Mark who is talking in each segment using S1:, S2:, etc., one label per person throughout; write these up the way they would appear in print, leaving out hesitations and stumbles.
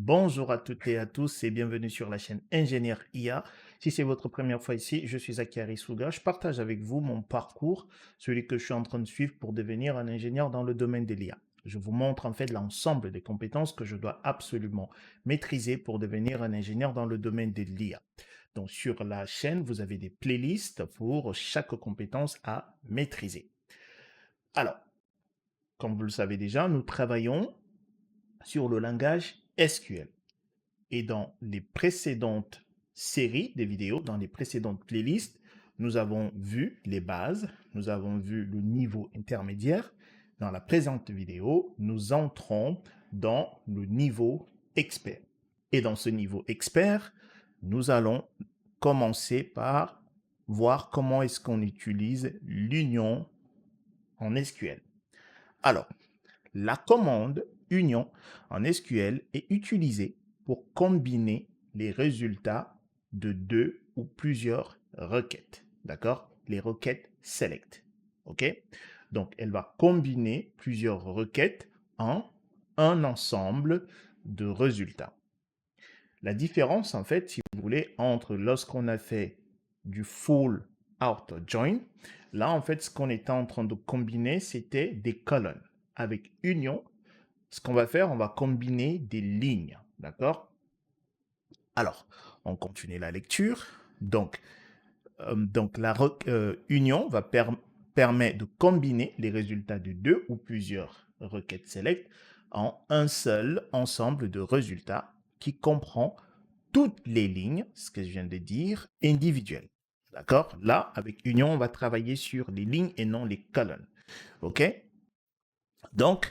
S1: Bonjour à toutes et à tous et bienvenue sur la chaîne Ingénieur IA. Si c'est votre première fois ici, je suis Akari Souga. Je partage avec vous mon parcours, celui que je suis en train de suivre pour devenir un ingénieur dans le domaine de l'IA. Je vous montre en fait l'ensemble des compétences que je dois absolument maîtriser pour devenir un ingénieur dans le domaine de l'IA. Donc sur la chaîne, vous avez des playlists pour chaque compétence à maîtriser. Alors, comme vous le savez déjà, nous travaillons sur le langage SQL. Et dans les précédentes séries de vidéos, dans les précédentes playlists, nous avons vu les bases, nous avons vu le niveau intermédiaire. Dans la présente vidéo, nous entrons dans le niveau expert. Et dans ce niveau expert, nous allons commencer par voir comment est-ce qu'on utilise l'union en SQL. Alors, la commande union en SQL est utilisée pour combiner les résultats de deux ou plusieurs requêtes. D'accord? Les requêtes select. OK? Donc, elle va combiner plusieurs requêtes en un ensemble de résultats. La différence, en fait, si vous voulez, entre lorsqu'on a fait du full outer join, là, en fait, ce qu'on était en train de combiner, c'était des colonnes. Avec union, ce qu'on va faire, on va combiner des lignes. D'accord? Alors, on continue la lecture. Donc la union va permettre de combiner les résultats de deux ou plusieurs requêtes select en un seul ensemble de résultats qui comprend toutes les lignes, ce que je viens de dire, individuelles. D'accord? Là, avec union, on va travailler sur les lignes et non les colonnes. OK? Donc,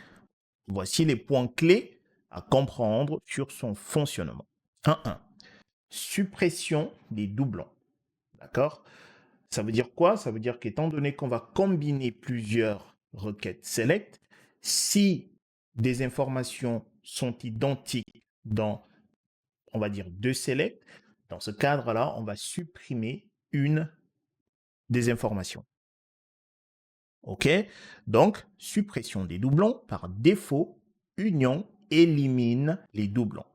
S1: voici les points clés à comprendre sur son fonctionnement. 1.1. Suppression des doublons. D'accord? Ça veut dire quoi? Ça veut dire qu'étant donné qu'on va combiner plusieurs requêtes select, si des informations sont identiques dans, on va dire, deux select, dans ce cadre-là, on va supprimer une des informations. OK? Donc, suppression des doublons. Par défaut, union élimine les doublons.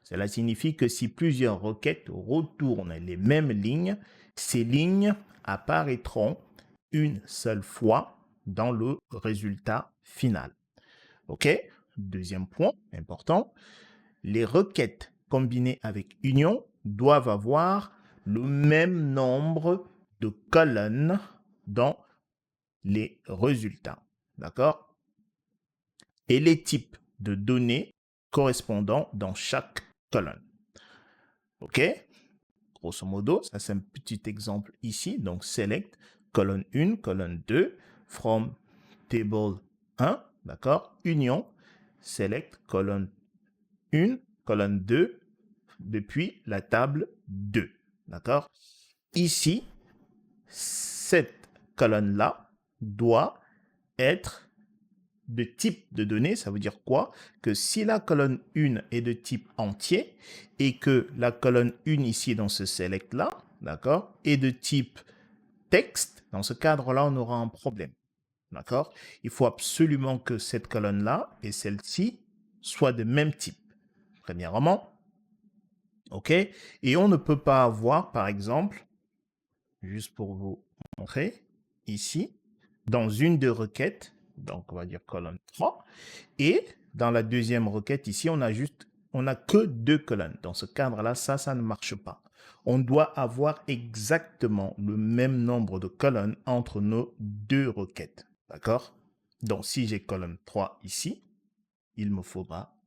S1: Cela signifie que si plusieurs requêtes retournent les mêmes lignes, ces lignes apparaîtront une seule fois dans le résultat final. OK? Deuxième point important, les requêtes combinées avec union doivent avoir le même nombre de colonnes dans les résultats. D'accord? Et les types de données correspondant dans chaque colonne. OK? Grosso modo, ça c'est un petit exemple ici. Donc, select, colonne 1, colonne 2, from table 1, d'accord? Union, select, colonne 1, colonne 2, depuis la table 2, d'accord? Ici, cette colonne-là doit être de type de données. Ça veut dire quoi? Que si la colonne 1 est de type entier et que la colonne 1 ici dans ce select-là, d'accord, est de type texte, dans ce cadre-là, on aura un problème. D'accord? Il faut absolument que cette colonne-là et celle-ci soient de même type. Premièrement, OK? Et on ne peut pas avoir, par exemple, juste pour vous montrer, ici, dans une des requêtes, donc on va dire colonne 3, et dans la deuxième requête, ici, on a que deux colonnes. Dans ce cadre-là, ça ne marche pas. On doit avoir exactement le même nombre de colonnes entre nos deux requêtes. D'accord? Donc, si j'ai colonne 3 ici, il me faudra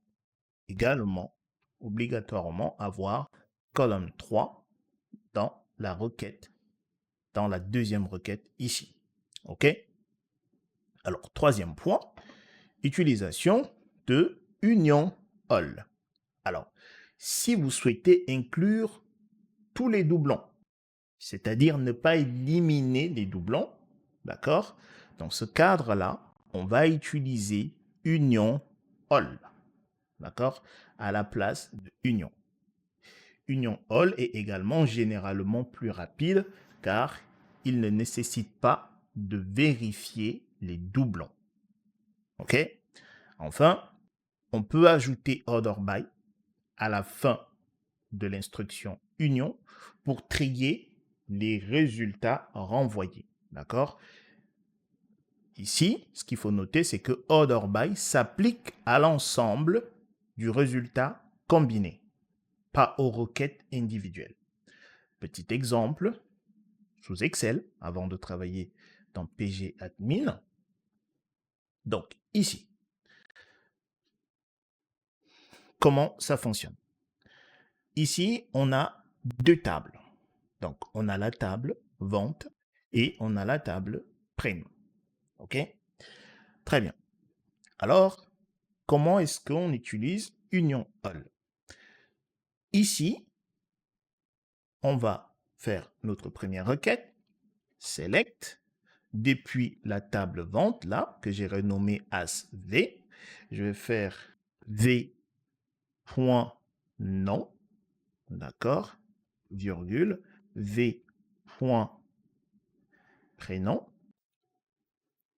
S1: également, obligatoirement, avoir colonne 3 dans la requête, dans la deuxième requête ici. OK? Alors, troisième point, utilisation de union all. Alors, si vous souhaitez inclure tous les doublons, c'est-à-dire ne pas éliminer les doublons, d'accord? Dans ce cadre-là, on va utiliser union all, d'accord? À la place de union. Union all est également généralement plus rapide car il ne nécessite pas de vérifier les doublons. OK? Enfin, on peut ajouter order by à la fin de l'instruction union pour trier les résultats renvoyés. D'accord? Ici, ce qu'il faut noter, c'est que order by s'applique à l'ensemble du résultat combiné, pas aux requêtes individuelles. Petit exemple, sous Excel, avant de travailler dans PG Admin. Donc, ici, comment ça fonctionne? Ici, on a deux tables. Donc, on a la table vente et on a la table prénom. OK? Très bien. Alors, comment est-ce qu'on utilise Union All? Ici, on va faire notre première requête, select, depuis la table vente, là, que j'ai renommée as V. Je vais faire V.nom, d'accord, virgule, V.prénom,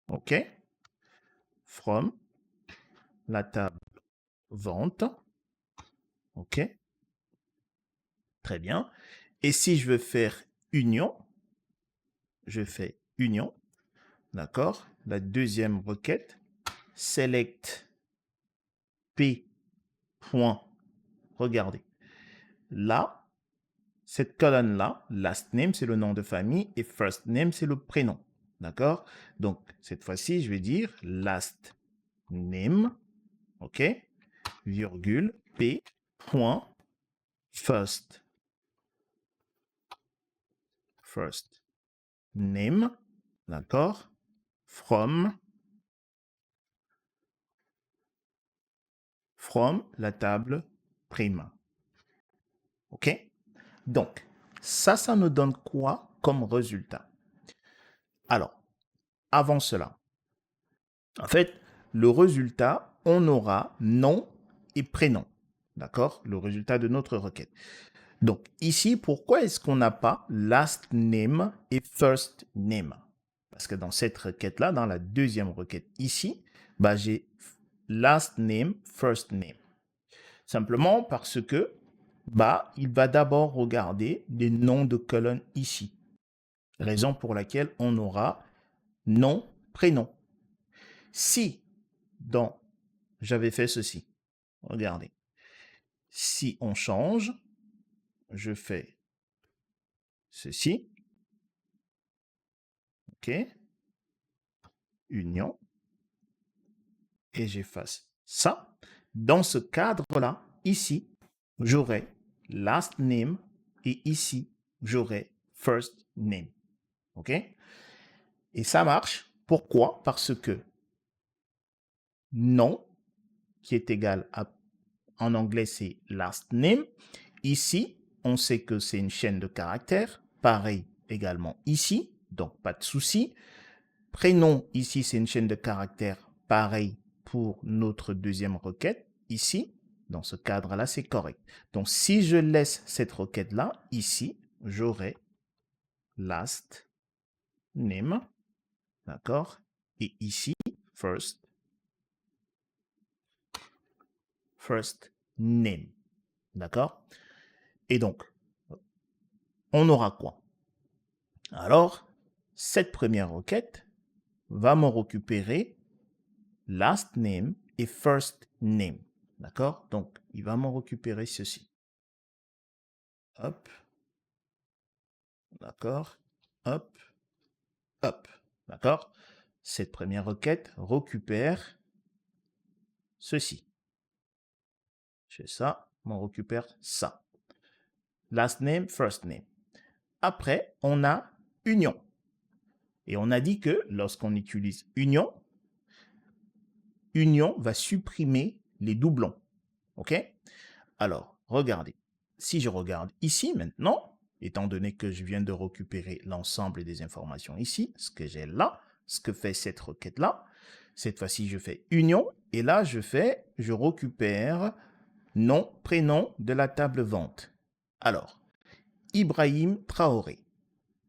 S1: OK, from la table vente, OK, très bien. Et si je veux faire union, je fais union, d'accord, la deuxième requête, select P. Regardez, là, cette colonne-là, last name, c'est le nom de famille et first name, c'est le prénom. D'accord? Donc, cette fois-ci, je vais dire last name, OK, virgule, P, point, first name, d'accord, from la table prime. OK? Donc, ça nous donne quoi comme résultat? Alors, avant cela, en fait, le résultat, on aura nom et prénom. D'accord? Le résultat de notre requête. Donc, ici, pourquoi est-ce qu'on n'a pas last name et first name? Parce que dans cette requête-là, dans la deuxième requête ici, bah, j'ai last name, first name. Simplement parce que bah, il va d'abord regarder les noms de colonnes ici. Raison pour laquelle on aura nom, prénom. Si j'avais fait ceci, regardez, si on change, je fais ceci, OK, union, et j'efface ça. Dans ce cadre-là, ici, j'aurai last name et ici, j'aurai first name. OK? Et ça marche. Pourquoi? Parce que nom, qui est égal à, en anglais, c'est last name. Ici, on sait que c'est une chaîne de caractères. Pareil également ici, donc pas de souci. Prénom, ici, c'est une chaîne de caractères. Pareil pour notre deuxième requête, ici. Dans ce cadre-là, c'est correct. Donc, si je laisse cette requête-là, ici, j'aurai last name, d'accord? Et ici, first name, d'accord? Et donc, on aura quoi? Alors, cette première requête va me récupérer last name et first name. D'accord? Donc, il va me récupérer ceci. Hop. D'accord? Hop. Hop. D'accord? Cette première requête récupère ceci. Je fais ça, on récupère ça. Last name, first name. Après, on a union. Et on a dit que lorsqu'on utilise union, union va supprimer les doublons. OK? Alors, regardez. Si je regarde ici maintenant, étant donné que je viens de récupérer l'ensemble des informations ici, ce que j'ai là, ce que fait cette requête-là, cette fois-ci, je fais union et là, je récupère nom, prénom de la table vente. Alors, Ibrahim Traoré.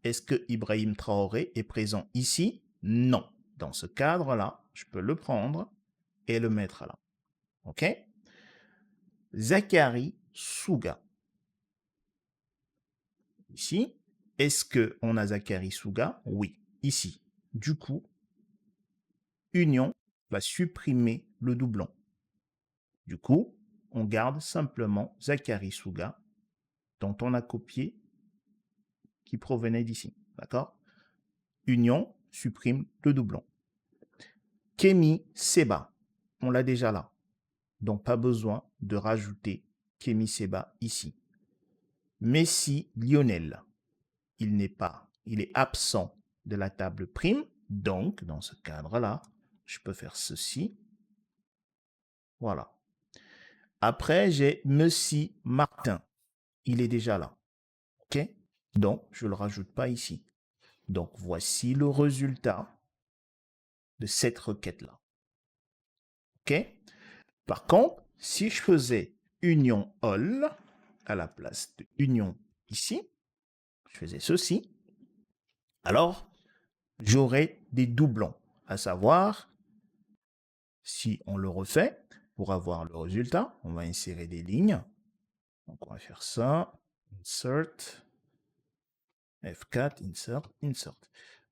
S1: Est-ce que Ibrahim Traoré est présent ici? Non. Dans ce cadre-là, je peux le prendre et le mettre là. OK? Zachary Suga. Ici, est-ce qu'on a Zachary Suga? Oui, ici. Du coup, union va supprimer le doublon. Du coup, on garde simplement Zachary Suga, dont on a copié, qui provenait d'ici. D'accord? Union supprime le doublon. Kemi Seba, on l'a déjà là. Donc, pas besoin de rajouter Kemi Seba ici. Messi Lionel, il est absent de la table prime. Donc, dans ce cadre-là, je peux faire ceci. Voilà. Après, j'ai Messi Martin. Il est déjà là. OK? Donc, je ne le rajoute pas ici. Donc, voici le résultat de cette requête-là. OK? Par contre, si je faisais union all à la place de union ici, je faisais ceci, alors j'aurais des doublons. À savoir, si on le refait, pour avoir le résultat, on va insérer des lignes. Donc, on va faire ça. Insert. F4, insert, insert.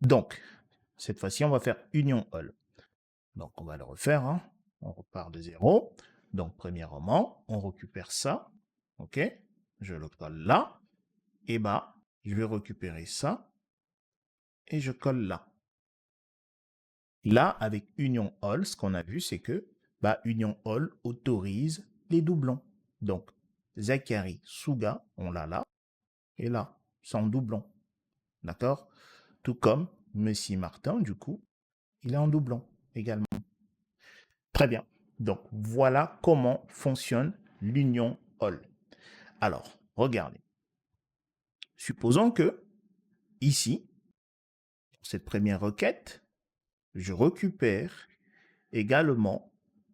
S1: Donc, cette fois-ci, on va faire union all. Donc, on va le refaire. Hein. On repart de 0. Donc, premièrement, on récupère ça. OK? Je le colle là. Et bah, je vais récupérer ça. Et je colle là. Là, avec union all, ce qu'on a vu, c'est que union all autorise les doublons. Donc, Zachary Suga, on l'a là. Et là, sans doublon. D'accord? Tout comme Messi Martin, du coup, il est en doublon également. Très bien. Donc, voilà comment fonctionne l'union all. Alors, regardez. Supposons que, ici, pour cette première requête, je récupère également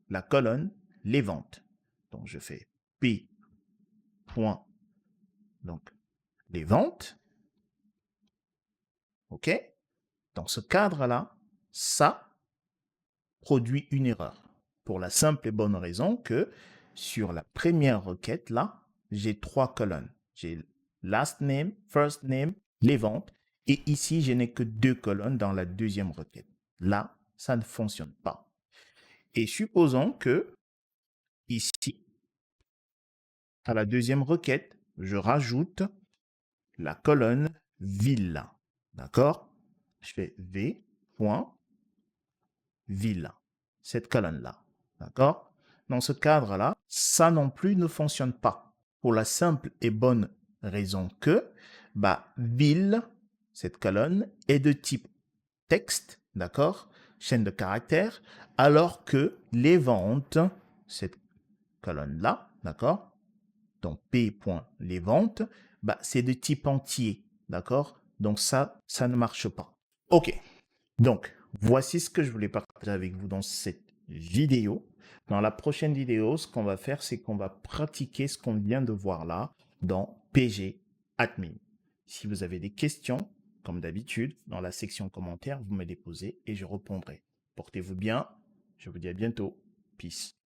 S1: la colonne les ventes. Donc, je fais P. Donc, les ventes. OK? Dans ce cadre-là, ça produit une erreur. Pour la simple et bonne raison que sur la première requête, là, j'ai 3 colonnes. J'ai last name, first name, les ventes. Et ici, je n'ai que 2 colonnes dans la deuxième requête. Là, ça ne fonctionne pas. Et supposons que ici, à la deuxième requête, je rajoute la colonne ville. D'accord? Je fais v. Ville. Cette colonne-là. D'accord? Dans ce cadre-là, ça non plus ne fonctionne pas. Pour la simple et bonne raison que, ville, cette colonne, est de type texte, d'accord? Chaîne de caractères, alors que les ventes, cette colonne-là, d'accord? Donc, P.les ventes, c'est de type entier, d'accord? Donc, ça ne marche pas. OK. Donc, voici ce que je voulais partager avec vous dans cette vidéo. Dans la prochaine vidéo, ce qu'on va faire, c'est qu'on va pratiquer ce qu'on vient de voir là dans PG Admin. Si vous avez des questions, comme d'habitude, dans la section commentaires, vous me les posez et je répondrai. Portez-vous bien. Je vous dis à bientôt. Peace.